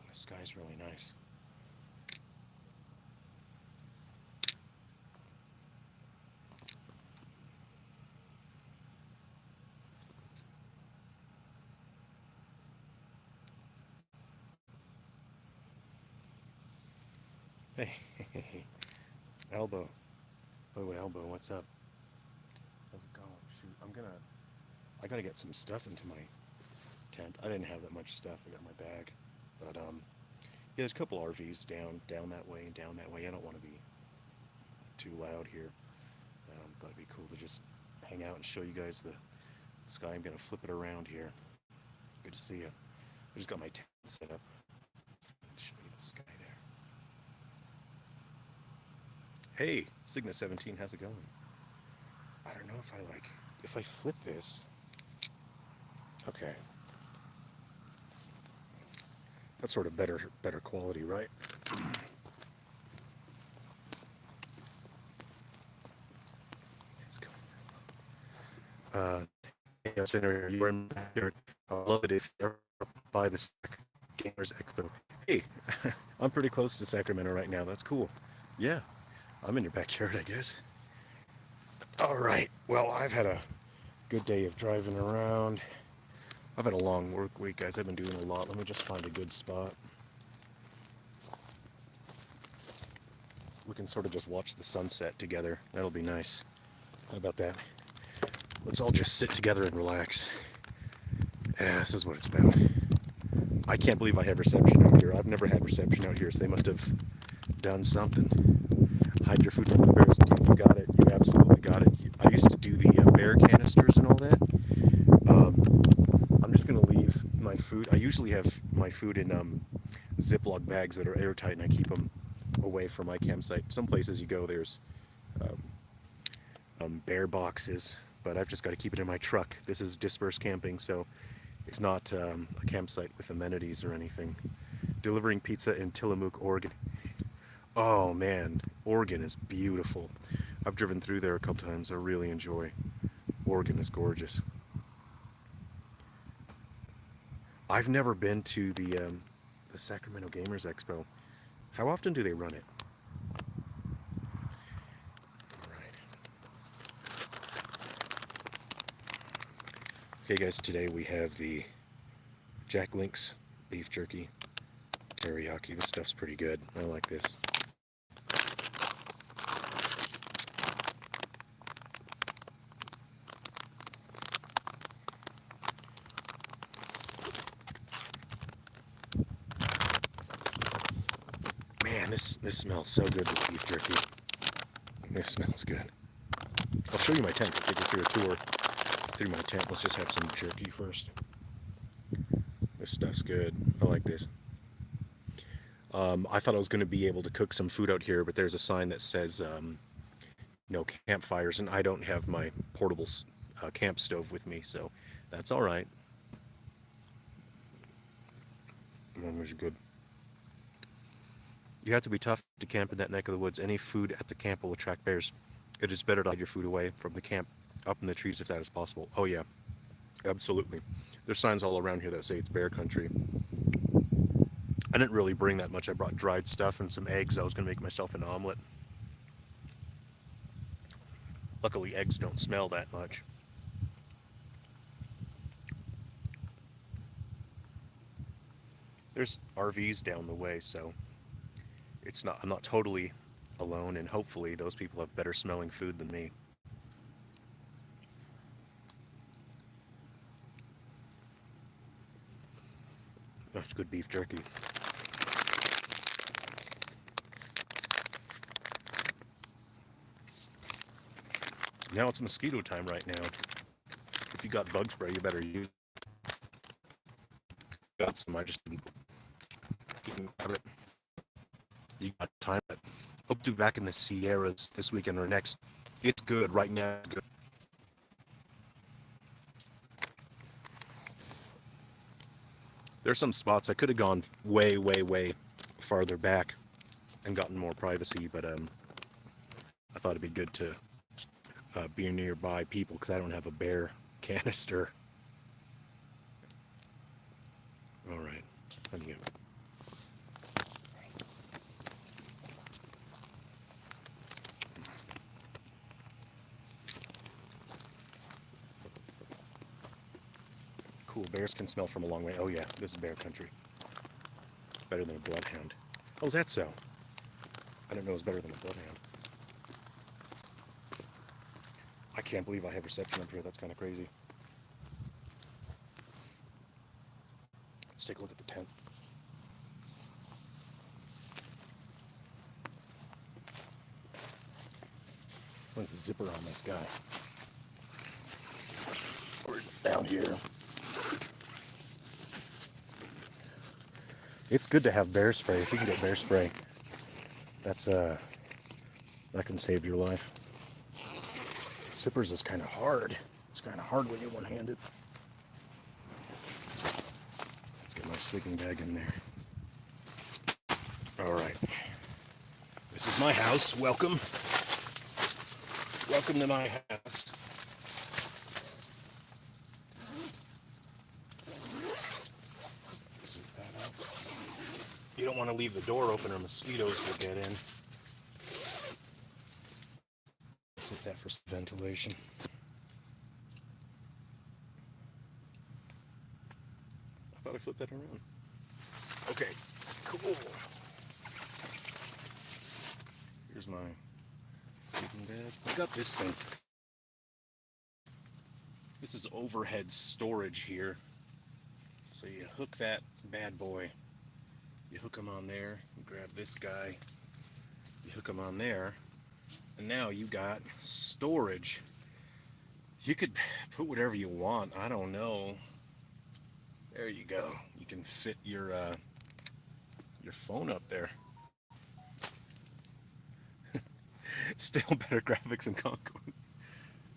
The sky's really nice. Hey, hey, hey, Elbow. Oh, Elbow, what's up? How's it going? Shoot, I gotta get some stuff into my tent. I didn't have that much stuff. I got my bag, but yeah, there's a couple RVs down that way and down that way. I don't want to be too loud here. But it'd be cool to just hang out and show you guys the sky. I'm gonna flip it around here. Good to see you. I just got my tent set up. Show you the sky there. Hey, Cygnus 17, how's it going? I don't know if I flip this. Okay, that's sort of better quality, right? It's going. Yes, you are in here. I love it if you're by the Gamers Expo. Hey, I'm pretty close to Sacramento right now. That's cool. Yeah, I'm in your backyard, I guess. All right. Well, I've had a good day of driving around. I've had a long work week, guys. I've been doing a lot. Let me just find a good spot. We can sort of just watch the sunset together. That'll be nice. How about that? Let's all just sit together and relax. Yeah, this is what it's about. I can't believe I have reception out here. I've never had reception out here, so they must have done something. Hide your food from the bears. You got it. You absolutely got it. I used to do the bear canisters and all that. I'm just going to leave my food. I usually have my food in Ziploc bags that are airtight, and I keep them away from my campsite. Some places you go, there's bear boxes, but I've just got to keep it in my truck. This is dispersed camping, so it's not a campsite with amenities or anything. Delivering pizza in Tillamook, Oregon. Oh man, Oregon is beautiful. I've driven through there a couple times. I really enjoy. Oregon is gorgeous. I've never been to the Sacramento Gamers Expo. How often do they run it? All right. Okay, guys. Today we have the Jack Link's beef jerky teriyaki. This stuff's pretty good. I like this. Man, this smells so good. This beef jerky. This smells good. I'll show you my tent. I'll take you through a tour through my tent. Let's just have some jerky first. This stuff's good. I like this. I thought I was going to be able to cook some food out here, but there's a sign that says no campfires, and I don't have my portable camp stove with me, so that's all right. Those are good. You have to be tough to camp in that neck of the woods. Any food at the camp will attract bears. It is better to hide your food away from the camp, up in the trees if that is possible. Oh yeah, absolutely. There's signs all around here that say it's bear country. I didn't really bring that much. I brought dried stuff and some eggs. I was going to make myself an omelet. Luckily, eggs don't smell that much. There's RVs down the way, so I'm not totally alone, and hopefully those people have better smelling food than me. That's good beef jerky. Now it's mosquito time right now. If you got bug spray, you better use it. Got some, I just didn't grab it. You got time. Hope to be back in the Sierras this weekend or next. It's good right now. It's good. There's some spots I could have gone way farther back and gotten more privacy, but I thought it'd be good to be nearby people because I don't have a bear canister. All right, let me go. Cool, bears can smell from a long way. Oh yeah, this is bear country. Better than a bloodhound. Oh, is that so? I didn't know it was better than a bloodhound. I can't believe I have reception up here. That's kind of crazy. Let's take a look at the tent. Look at the zipper on this guy. We're down here. It's good to have bear spray. If you can get bear spray, that's that can save your life. Zippers is kind of hard. It's kind of hard when you're one-handed. Let's get my sleeping bag in there. All right. This is my house. Welcome. Welcome to my house. Zip that up. You don't want to leave the door open or mosquitoes will get in. Zip that for ventilation. I thought I flipped that around. Okay, cool. Here's my sleeping bag. I got this thing. This is overhead storage here. So you hook that bad boy. You hook him on there. You grab this guy. You hook him on there. And now you got storage. You could put whatever you want. I don't know. There you go. You can fit your phone up there. Still better graphics in Concord.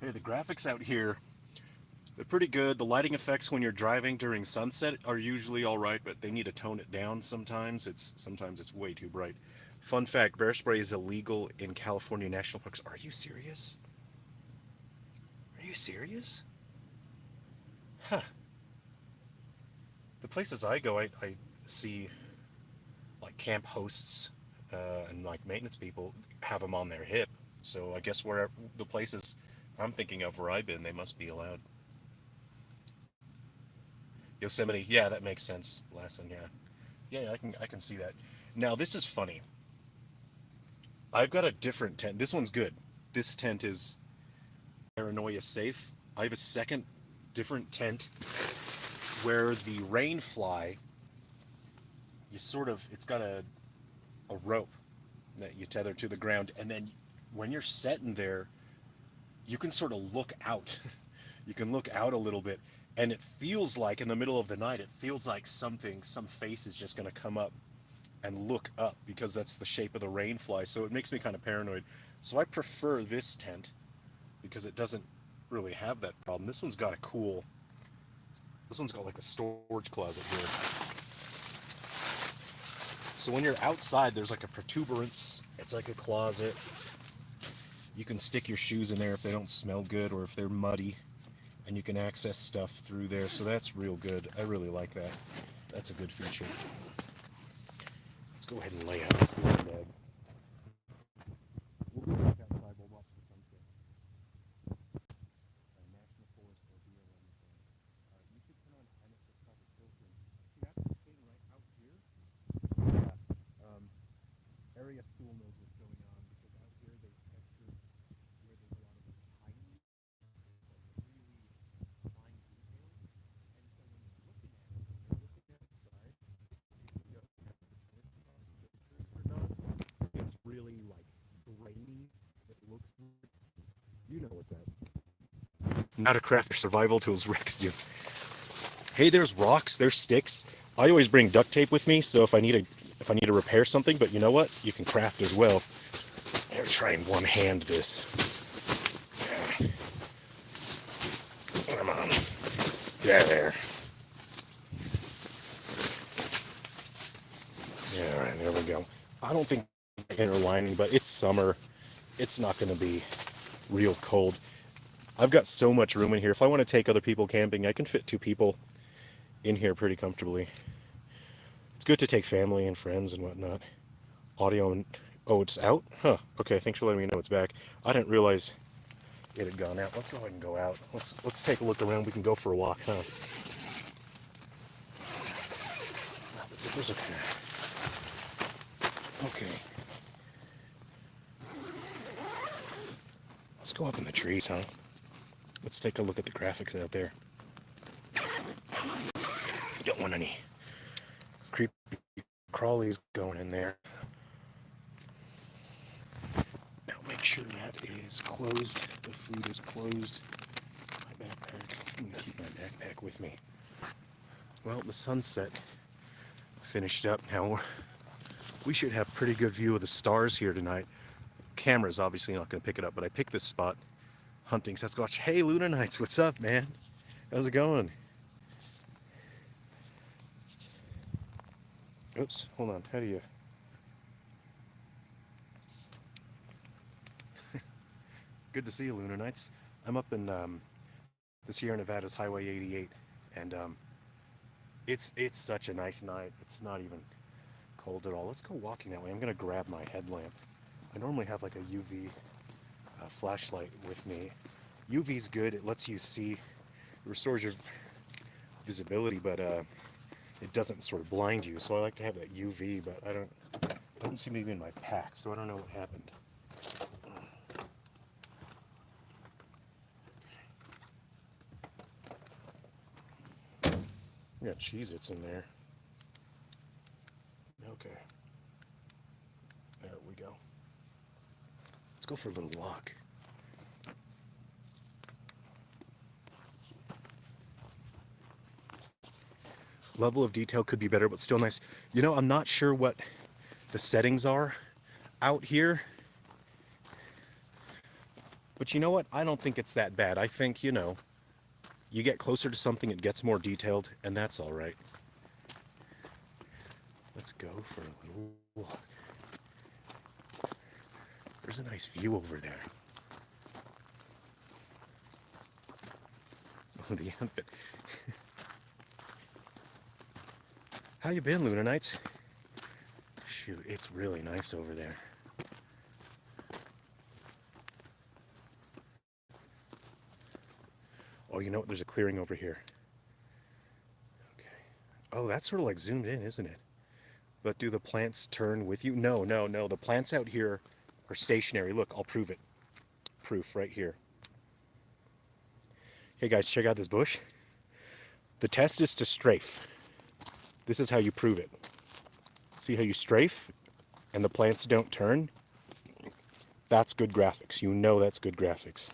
Hey, the graphics out here, they're pretty good. The lighting effects when you're driving during sunset are usually all right, but they need to tone it down sometimes. Sometimes it's way too bright. Fun fact, bear spray is illegal in California national parks. Are you serious? Are you serious? Huh. The places I go, I see like camp hosts and like maintenance people have them on their hip. So I guess where the places I'm thinking of where I've been, they must be allowed. Yosemite, yeah, that makes sense. Lassen, yeah. Yeah, I can see that. Now this is funny. I've got a different tent. This one's good. This tent is paranoia safe. I have a second different tent where the rain fly, it's got a rope that you tether to the ground, and then when you're setting there, you can sort of look out. You can look out a little bit, and it feels like in the middle of the night, it feels like some face is just going to come up and look up, because that's the shape of the rain fly. So it makes me kind of paranoid. So I prefer this tent because it doesn't really have that problem. This one's got like a storage closet here. So when you're outside, there's like a protuberance. It's like a closet. You can stick your shoes in there if they don't smell good or if they're muddy, and you can access stuff through there. So that's real good. I really like that. That's a good feature. Let's go ahead and lay out the sleeping bag. We'll be back outside. We'll watch the sunset. National Forest will be around the corner. You should turn on NSF cover filtering. See, that's the thing right out here. Yeah. Area stool knows what's going on, because out here they textured where there's a lot of tiny, like really fine details. And so when you're looking at it, when you're looking outside, it's really like grainy. It looks, you know what's that. How to craft your survival tools, Rex. You. Hey, there's rocks, there's sticks. I always bring duct tape with me, so if I need to repair something, but you know what? You can craft as well. I'm gonna try and one-hand this. Come on. There. Yeah, all right, there we go. I don't think inner lining, but it's summer. It's not going to be real cold. I've got so much room in here. If I want to take other people camping, I can fit 2 people in here pretty comfortably. It's good to take family and friends and whatnot. Audio and... Oh, it's out? Huh. Okay, thanks for letting me know it's back. I didn't realize it had gone out. Let's go ahead and go out. Let's take a look around. We can go for a walk, huh? Zippers, okay. Okay. Let's go up in the trees, huh? Let's take a look at the graphics out there. Don't want any creepy crawlies going in there. Now make sure that is closed. The food is closed. My backpack. I'm gonna keep my backpack with me. Well, the sunset finished up. Now we should have pretty good view of the stars here tonight. Camera's obviously not gonna pick it up, but I picked this spot. Hunting Sasquatch. Hey, Luna Knights, what's up, man? How's it going? Oops, hold on. How do you... Good to see you, Luna Knights. I'm up in the Sierra Nevada's Highway 88, and it's such a nice night. It's not even cold at all. Let's go walking that way. I'm gonna grab my headlamp. I normally have like a UV flashlight with me. UV's good. It lets you see, it restores your visibility, but it doesn't sort of blind you. So I like to have that UV, but it doesn't seem to be in my pack, so I don't know what happened. We got Cheez-Its in there. Okay. There we go. Let's go for a little walk. Level of detail could be better, but still nice. You know, I'm not sure what the settings are out here. But you know what? I don't think it's that bad. I think, you know, you get closer to something, it gets more detailed, and that's all right. Let's go for a little walk. There's a nice view over there. Oh, the outfit. How you been, Luna Knights? Shoot, it's really nice over there. Oh, you know what? There's a clearing over here. Okay. Oh, that's sort of like zoomed in, isn't it? But do the plants turn with you? No, no, no. The plants out here are stationary. Look, I'll prove it. Proof right here. Okay, guys, check out this bush. The test is to strafe. This is how you prove it. See how you strafe and the plants don't turn? That's good graphics. You know that's good graphics.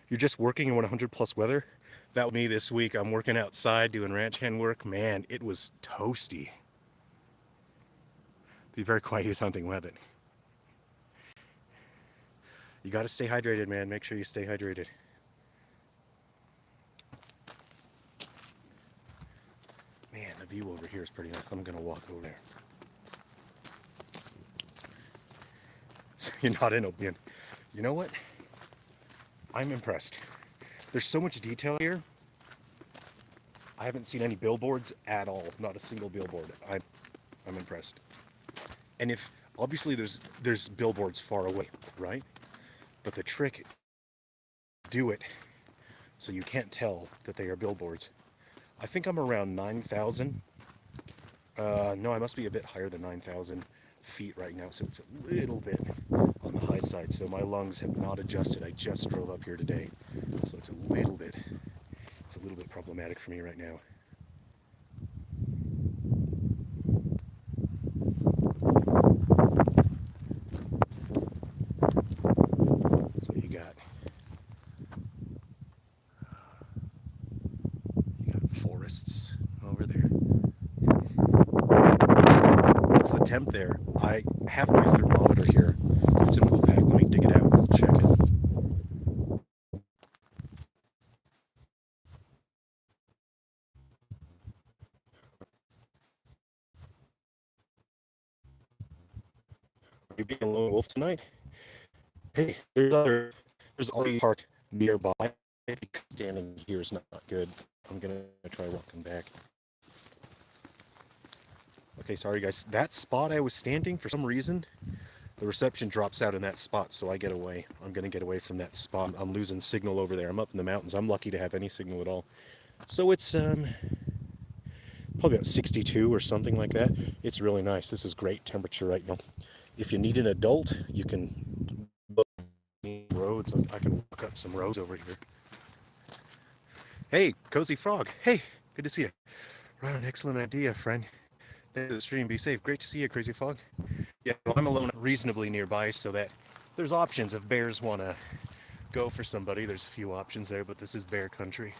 You're just working in 100 plus weather? That was me this week. I'm working outside doing ranch hand work. Man, it was toasty. Be very quiet. He's hunting weapon. You got to stay hydrated, man. Make sure you stay hydrated. Man, the view over here is pretty nice. I'm going to walk over there. So you're not in Oblivion. You know what? I'm impressed. There's so much detail here. I haven't seen any billboards at all. Not a single billboard. I'm impressed. And if obviously there's billboards far away, right? But the trick, do it so you can't tell that they are billboards. I think I'm around 9,000. No, I must be a bit higher than 9,000 feet right now, so it's a little bit on the high side. So my lungs have not adjusted. I just drove up here today, so it's a little bit problematic for me right now. So you got forests over there. What's the temp there? I have my thermometer here. It's in a little bag. Let me dig it out and check it. Are you being a lone wolf tonight? Hey, there's already a park nearby. Because standing here is not good. I'm gonna try walking back. Okay, sorry guys. That spot I was standing, for some reason, the reception drops out in that spot, so I get away. I'm gonna get away from that spot. I'm losing signal over there. I'm up in the mountains. I'm lucky to have any signal at all. So it's the probably about 62 or something like that. It's really nice. This is great temperature right now. If you need an adult, you can book roads. I can look up some roads over here. Hey, Cozy Frog. Hey, good to see you. Right, an excellent idea, friend. Thank you for the stream. Be safe. Great to see you, Crazy Frog. Yeah, well, I'm alone reasonably nearby, so that there's options if bears want to go for somebody. There's a few options there, but this is bear country.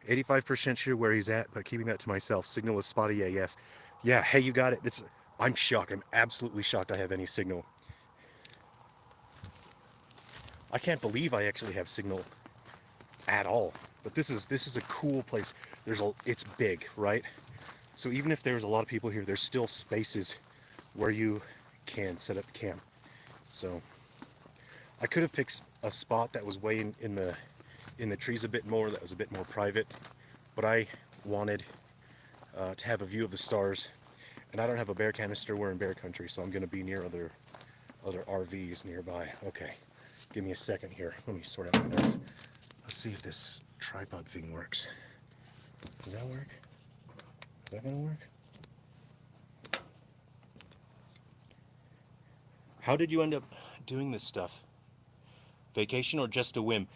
85% sure where he's at, but keeping that to myself. Signal is spotty AF. Yeah, hey, you got it. I'm shocked. I'm absolutely shocked I have any signal. I can't believe I actually have signal at all. But this is a cool place. It's big, right? So even if there's a lot of people here, there's still spaces where you can set up camp. So I could have picked a spot that was way in the trees a bit more, that was a bit more private, but I wanted to have a view of the stars, and I don't have a bear canister. We're in bear country, so I'm going to be near other RVs nearby. Okay, give me a second here. Let me sort out my notes. Let's see if this tripod thing works. Does that work? Is that going to work? How did you end up doing this stuff? Vacation or just a whim?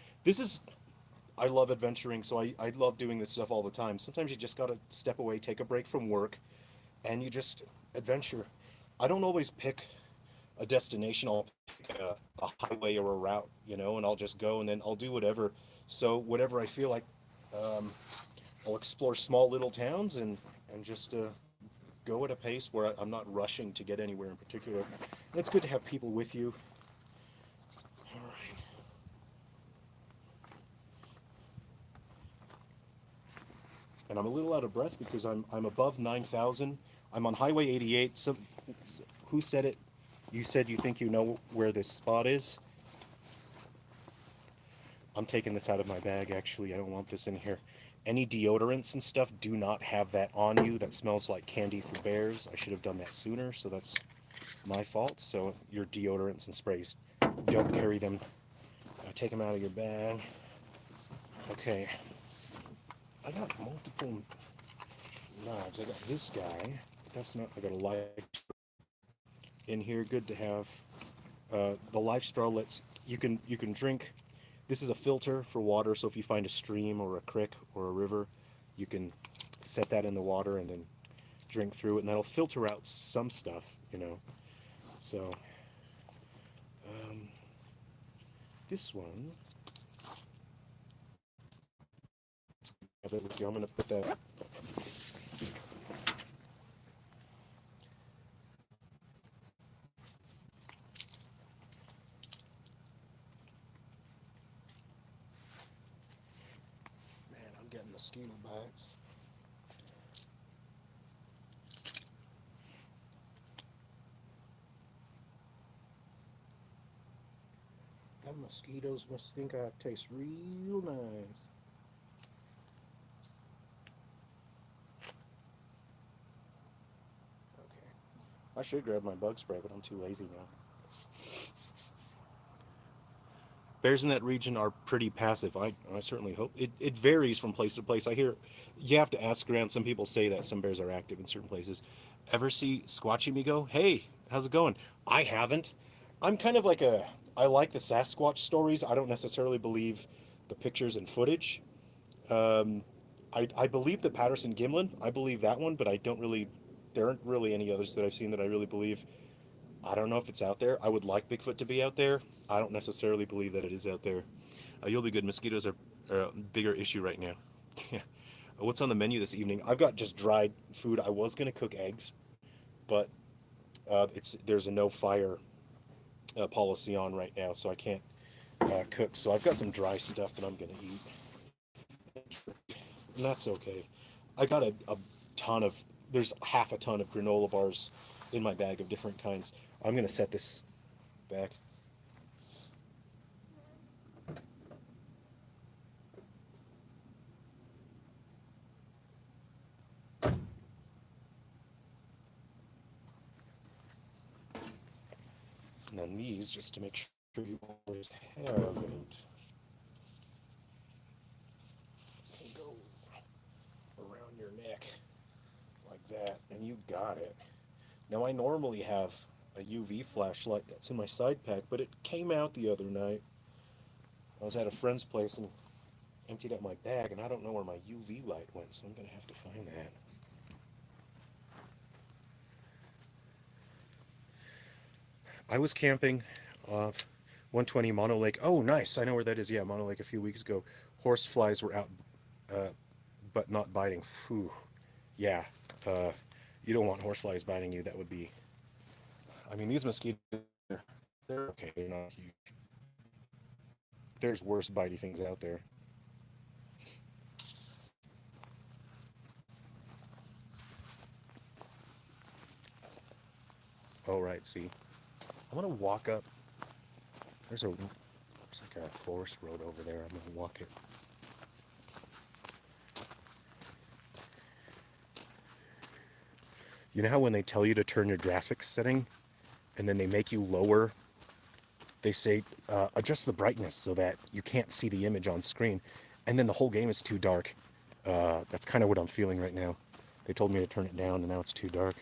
I love adventuring, so I love doing this stuff all the time. Sometimes you just gotta step away, take a break from work, and you just adventure. I don't always pick a destination. I'll pick a highway or a route, and I'll just go and then I'll do whatever. So whatever I feel like, I'll explore small little towns and just go at a pace where I'm not rushing to get anywhere in particular. And it's good to have people with you. All right. And I'm a little out of breath because I'm above 9,000. I'm on Highway 88. So, who said it? You said you think you know where this spot is? I'm taking this out of my bag, actually. I don't want this in here. Any deodorants and stuff, do not have that on you. That smells like candy for bears. I should have done that sooner, so that's my fault. So your deodorants and sprays, don't carry them. Take them out of your bag. Okay. I got multiple knives. I got this guy. That's not, I got a life in here. Good to have. The life straw you can drink. This is a filter for water, so if you find a stream or a creek or a river, you can set that in the water and then drink through it, and that'll filter out some stuff, So, this one, I'm going to put that. Man, I'm getting mosquito bites. Them mosquitoes must think I taste real nice. Okay. I should grab my bug spray, but I'm too lazy now. Bears in that region are pretty passive. I certainly hope. It varies from place to place. I hear you have to ask around. Some people say that some bears are active in certain places. Ever see Squatchy Me go? Hey, how's it going? I haven't. I'm kind of like I like the Sasquatch stories. I don't necessarily believe the pictures and footage. I believe the Patterson Gimlin. I believe that one, but I don't really. There aren't really any others that I've seen that I really believe. I don't know if it's out there. I would like Bigfoot to be out there. I don't necessarily believe that it is out there. You'll be good. Mosquitoes are a bigger issue right now. What's on the menu this evening? I've got just dried food. I was going to cook eggs, but there's a no fire policy on right now, so I can't cook. So I've got some dry stuff that I'm going to eat. And that's okay. I got a ton of, there's half a ton of granola bars in my bag of different kinds. I'm going to set this back. And then these, just to make sure you always have it. Can go around that, and you got it. Now, I normally have a UV flashlight that's in my side pack, but it came out the other night. I was at a friend's place and emptied out my bag, and I don't know where my UV light went, so I'm going to have to find that. I was camping off 120 Mono Lake. Oh, nice. I know where that is. Yeah, Mono Lake a few weeks ago. Horse flies were out, but not biting. Whew. Yeah. You don't want horse flies biting you. That would be... I mean, these mosquitoes, they're okay. They're not huge. There's worse bitey things out there. Oh, right. See, I'm going to walk up. There's like a forest road over there. I'm going to walk it. You know how when they tell you to turn your graphics setting and then they make you lower, they say adjust the brightness so that you can't see the image on screen, and then the whole game is too dark. That's kind of what I'm feeling right now. They told me to turn it down and now it's too dark.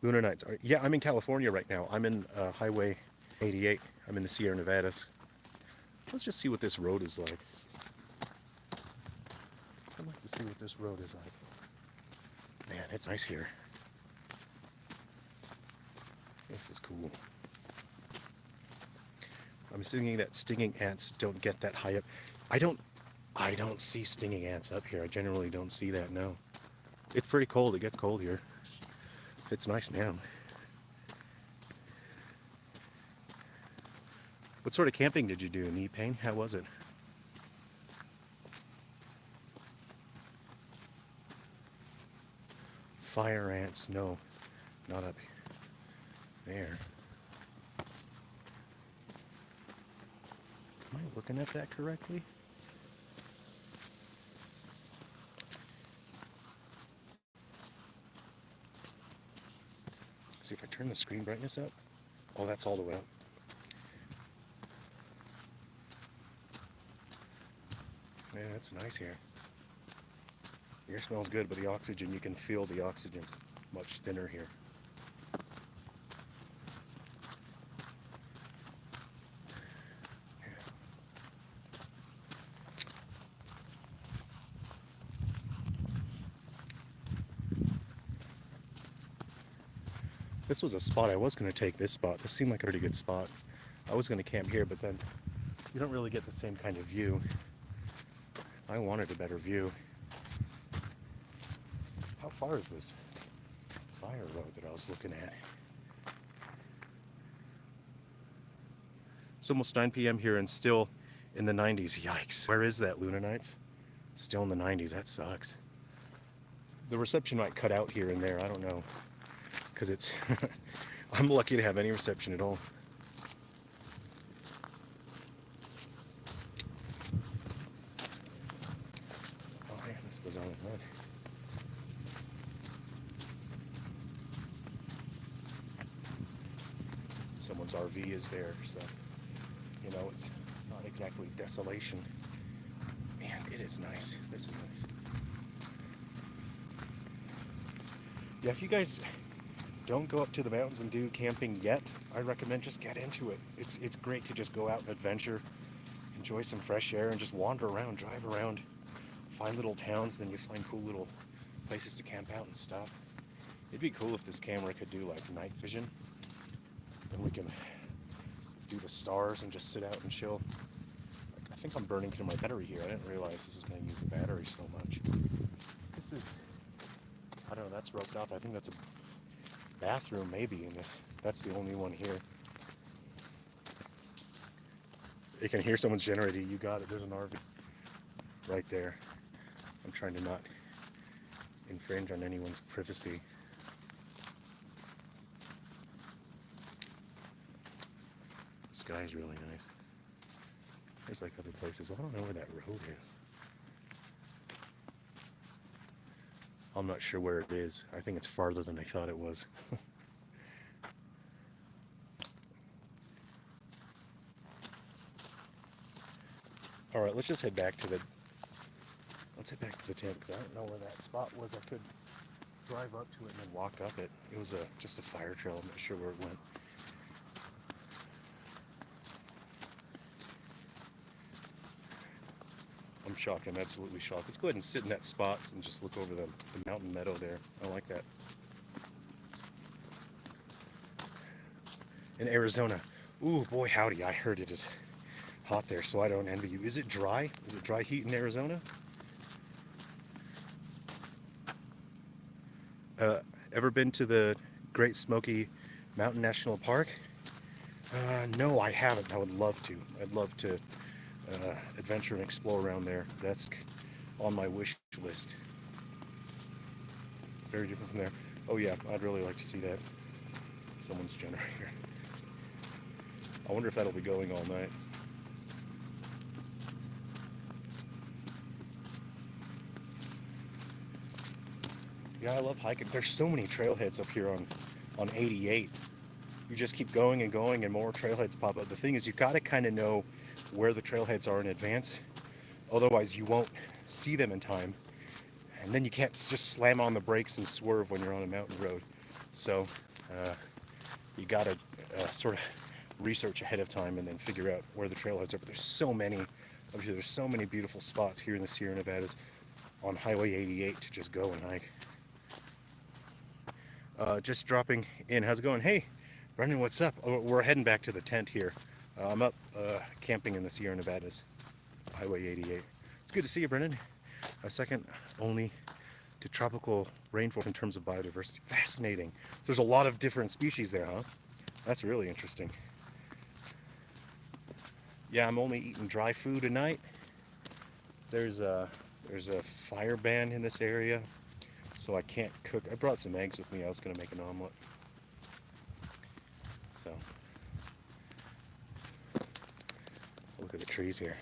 Lunar Nights. Yeah, I'm in California right now. I'm in Highway 88. I'm in the Sierra Nevadas. Let's just see what this road is like. I'd like to see what this road is like. Man, it's nice here. This is cool. I'm assuming that stinging ants don't get that high up. I don't see stinging ants up here. I generally don't see that, no. It's pretty cold. It gets cold here. It's nice now. What sort of camping did you do, knee pain? How was it? Fire ants, no, not up there. Am I looking at that correctly? See if I turn the screen brightness up. Oh, that's all the way up. Yeah, it's nice here. The air smells good, but the oxygen, you can feel the oxygen's much thinner here. Yeah. This was a spot I was going to take. This spot. This seemed like a pretty good spot. I was going to camp here, but then you don't really get the same kind of view. I wanted a better view. How far is this fire road that I was looking at? It's almost 9 p.m. here and still in the 90s. Yikes. Where is that, Lunar Nights? Still in the 90s. That sucks. The reception might cut out here and there. I don't know. Because it's... I'm lucky to have any reception at all. Oh man, this goes on with mud. Someone's RV is there, so, you know, it's not exactly desolation. Man, it is nice. This is nice. Yeah, if you guys don't go up to the mountains and do camping yet, I recommend just get into it. It's great to just go out and adventure, enjoy some fresh air, and just wander around, drive around, find little towns, then you find cool little places to camp out and stuff. It'd be cool if this camera could do like night vision. Then we can do the stars and just sit out and chill. I think I'm burning through my battery here. I didn't realize this was going to use the battery so much. This is, I don't know, that's roped off. I think that's a bathroom maybe in this. That's the only one here. You can hear someone's generator. You got it. There's an RV right there. I'm trying to not infringe on anyone's privacy. The sky's really nice. There's like other places. Well, I don't know where that road is. I'm not sure where it is. I think it's farther than I thought it was. All right, let's just head back to the. Let's head back to the tent because I don't know where that spot was. I could drive up to it and then walk up it. It was just a fire trail. I'm not sure where it went. I'm shocked. I'm absolutely shocked. Let's go ahead and sit in that spot and just look over the mountain meadow there. I like that. In Arizona. Ooh, boy, howdy. I heard it is hot there, so I don't envy you. Is it dry? Is it dry heat in Arizona? Ever been to the Great Smoky Mountain National Park? No, I haven't. I would love to. I'd love to adventure and explore around there. That's on my wish list. Very different from there. Oh yeah, I'd really like to see that. Someone's generator. I wonder if that'll be going all night. Yeah, I love hiking. There's so many trailheads up here on 88. You just keep going and going and more trailheads pop up. The thing is, you got to kind of know where the trailheads are in advance. Otherwise, you won't see them in time. And then you can't just slam on the brakes and swerve when you're on a mountain road. So you got to sort of research ahead of time and then figure out where the trailheads are. But there's so many up here. There's so many beautiful spots here in the Sierra Nevadas on Highway 88 to just go and hike. Just dropping in. How's it going? Hey, Brendan, what's up? Oh, we're heading back to the tent here. I'm up camping in the Sierra Nevadas, Highway 88. It's good to see you, Brendan. A second only to tropical rainforest in terms of biodiversity. Fascinating. There's a lot of different species there, huh? That's really interesting. Yeah, I'm only eating dry food tonight. There's a fire ban in this area, so I can't cook. I brought some eggs with me. I was going to make an omelet. So, look at the trees here.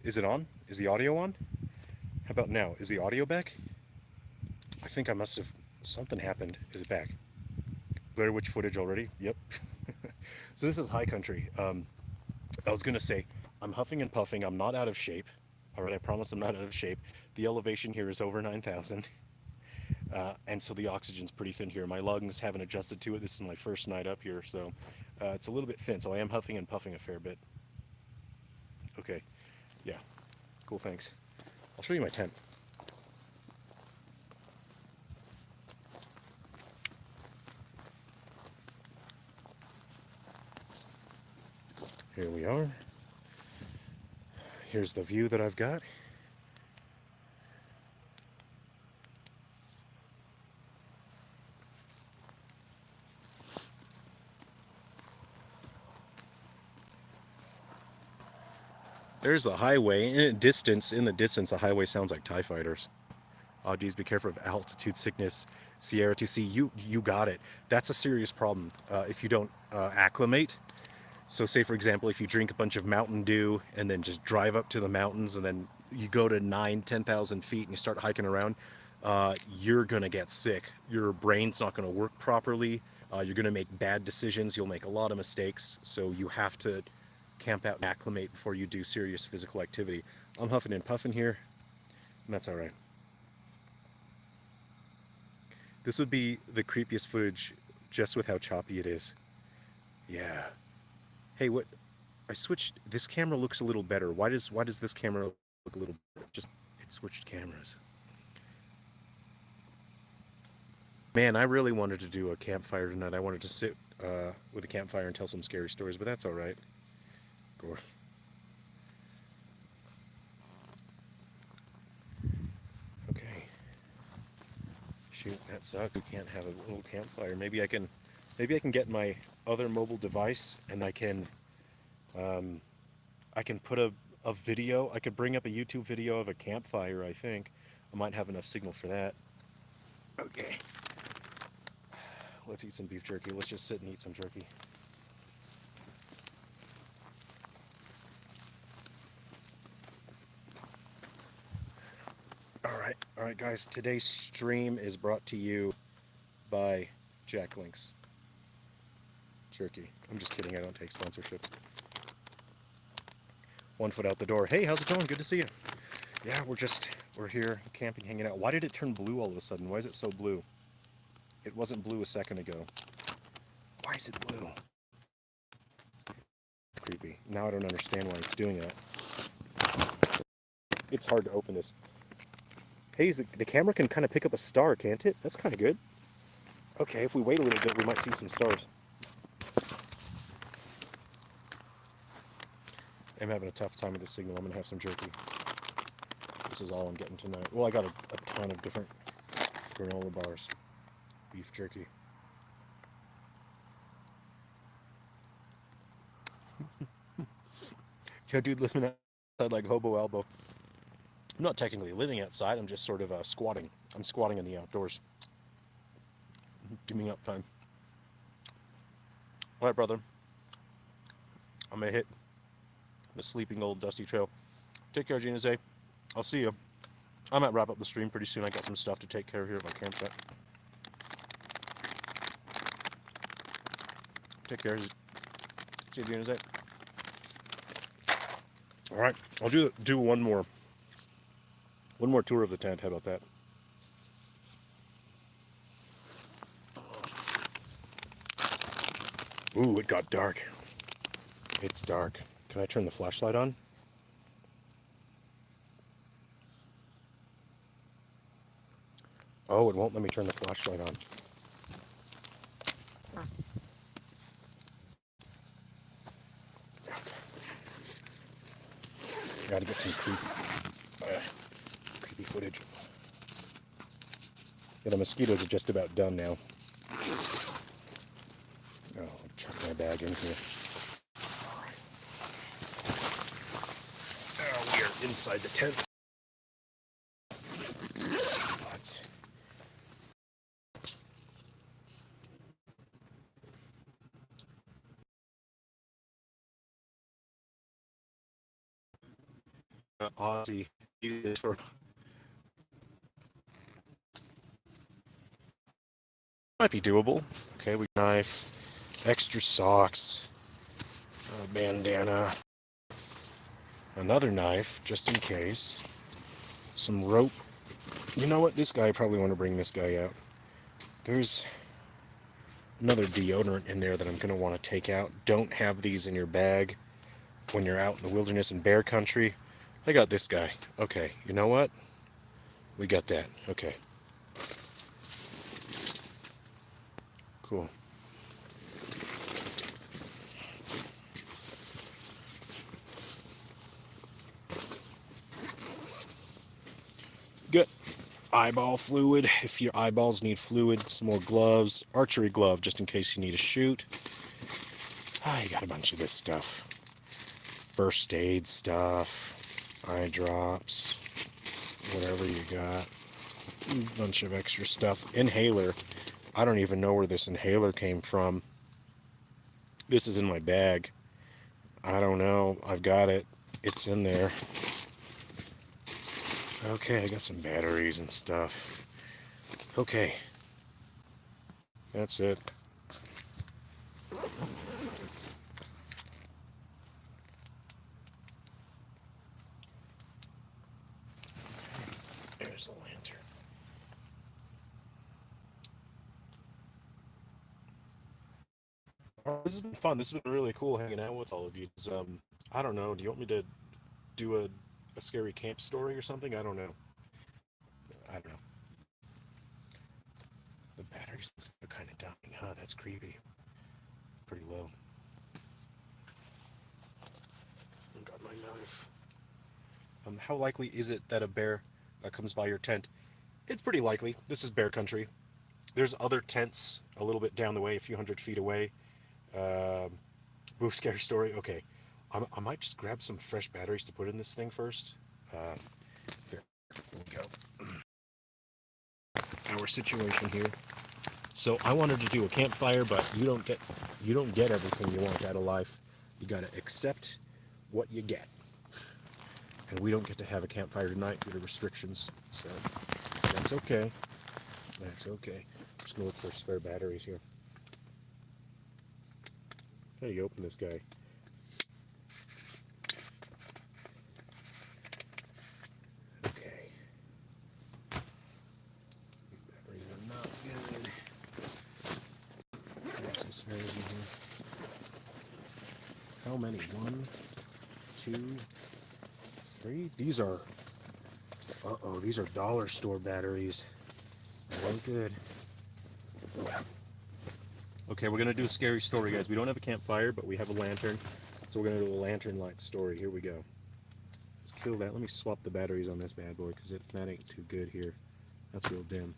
Is it on? Is the audio on? How about now? Is the audio back? I think I must have. Something happened. Is it back? Blair Witch footage already? Yep. So this is high country. I was gonna say, I'm huffing and puffing. I'm not out of shape. All right, I promise I'm not out of shape. The elevation here is over 9,000. and so the oxygen's pretty thin here. My lungs haven't adjusted to it. This is my first night up here, so it's a little bit thin, so I am huffing and puffing a fair bit. Okay, yeah, cool, thanks. I'll show you my tent. Here we are. Here's the view that I've got. There's the highway. In the distance, the highway sounds like TIE fighters. Oh, geez, be careful of altitude sickness. Sierra 2C, you got it. That's a serious problem if you don't acclimate. So say, for example, if you drink a bunch of Mountain Dew and then just drive up to the mountains and then you go to 10,000 feet and you start hiking around, you're going to get sick. Your brain's not going to work properly. You're going to make bad decisions. You'll make a lot of mistakes. So you have to camp out and acclimate before you do serious physical activity. I'm huffing and puffing here, and that's all right. This would be the creepiest footage just with how choppy it is. Yeah. Hey, what? I switched. This camera looks a little better. Why does this camera look a little better? Just, it switched cameras. Man, I really wanted to do a campfire tonight. I wanted to sit with a campfire and tell some scary stories, but that's all right. Gore. Okay. Shoot, that sucks. We can't have a little campfire. Maybe I can get my other mobile device and I can put a video. I could bring up a YouTube video of a campfire, I think. I might have enough signal for that. Okay. Let's eat some beef jerky. Let's just sit and eat some jerky. All right, guys. Today's stream is brought to you by Jack Link's Jerky. I'm just kidding. I don't take sponsorships. 1 foot out the door. Hey, how's it going? Good to see you. Yeah, we're here camping, hanging out. Why did it turn blue all of a sudden? Why is it so blue? It wasn't blue a second ago. Why is it blue? Creepy. Now I don't understand why it's doing that. It's hard to open this. Hey, the camera can kind of pick up a star, can't it? That's kind of good. Okay, if we wait a little bit, we might see some stars. I'm having a tough time with the signal. I'm going to have some jerky. This is all I'm getting tonight. Well, I got a ton of different granola bars. Beef jerky. Yo, dude, living outside like Hobo Elbow. I'm not technically living outside. I'm just sort of squatting. I'm squatting in the outdoors. Give me up time. All right, brother. I'm going to hit the sleeping old dusty trail. Take care, Gina Zay. I'll see you. I might wrap up the stream pretty soon. I got some stuff to take care of here at my campsite. Take care. See you, Gina Zay. All right, I'll do one more tour of the tent. How about that? Ooh, it got dark. It's dark. Can I turn the flashlight on? Oh, it won't let me turn the flashlight on. Gotta get some creepy footage. Yeah, the mosquitoes are just about done now. Oh, I'll chuck my bag in here. Alright. Oh, we are inside the tent. Aussie for might be doable. Okay, we knife, extra socks, a bandana, another knife just in case, some rope, You know what? This guy, I probably want to bring this guy out. There's another deodorant in there that I'm going to want to take out. Don't have these in your bag when you're out in the wilderness and bear country. I got this guy. Okay, you know what? We got that. Okay. Cool. Good. Eyeball fluid. If your eyeballs need fluid, some more gloves. Archery glove, just in case you need to shoot. You got a bunch of this stuff. First aid stuff. Eye drops. Whatever you got. A bunch of extra stuff. Inhaler. I don't even know where this inhaler came from. This is in my bag. I don't know. I've got it. It's in there. Okay, I got some batteries and stuff. Okay. That's it. There's the lantern. This has been fun. This has been really cool hanging out with all of you. I don't know. Do you want me to do a scary camp story or something? I don't know. I don't know. The batteries are kind of dying, huh? That's creepy. Pretty low. I got my knife. How likely is it that a bear comes by your tent? It's pretty likely. This is bear country. There's other tents a little bit down the way, a few hundred feet away. Move scary story. Okay. I might just grab some fresh batteries to put in this thing first. Here we go. Our situation here. So I wanted to do a campfire, but you don't get everything you want out of life. You gotta accept what you get. And we don't get to have a campfire tonight due to restrictions. So that's okay. That's okay. I'm just gonna look for spare batteries here. How do you open this guy? Okay. Batteries are not good. Got some spares in here. How many? 1, 2, 3? These are... Uh-oh, these are dollar store batteries. That ain't good. Okay, we're going to do a scary story, guys. We don't have a campfire, but we have a lantern. So we're going to do a lantern light story. Here we go. Let's kill that. Let me swap the batteries on this bad boy, because that ain't too good here. That's real dim.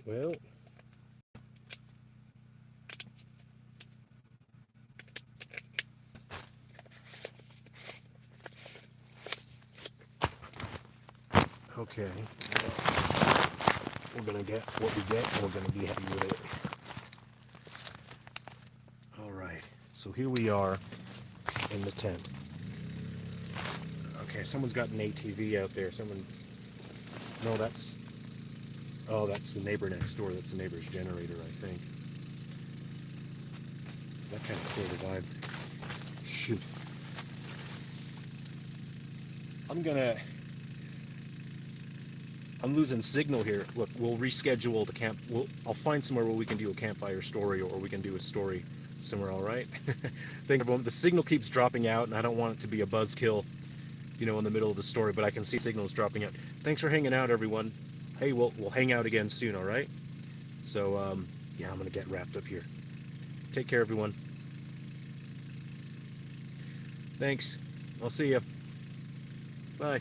Well... Okay, we're gonna get what we get, and we're gonna be happy with it. All right, so here we are in the tent. Okay, someone's got an ATV out there. No, that's the neighbor next door. That's the neighbor's generator, I think. That kind of cleared the vibe. Shoot. I'm losing signal here. Look, we'll reschedule the camp. I'll find somewhere where we can do a campfire story, or we can do a story somewhere, all right? Thank everyone. The signal keeps dropping out, and I don't want it to be a buzzkill, in the middle of the story, but I can see signals dropping out. Thanks for hanging out, everyone. Hey, we'll hang out again soon, all right? So, yeah, I'm going to get wrapped up here. Take care, everyone. Thanks. I'll see you. Bye.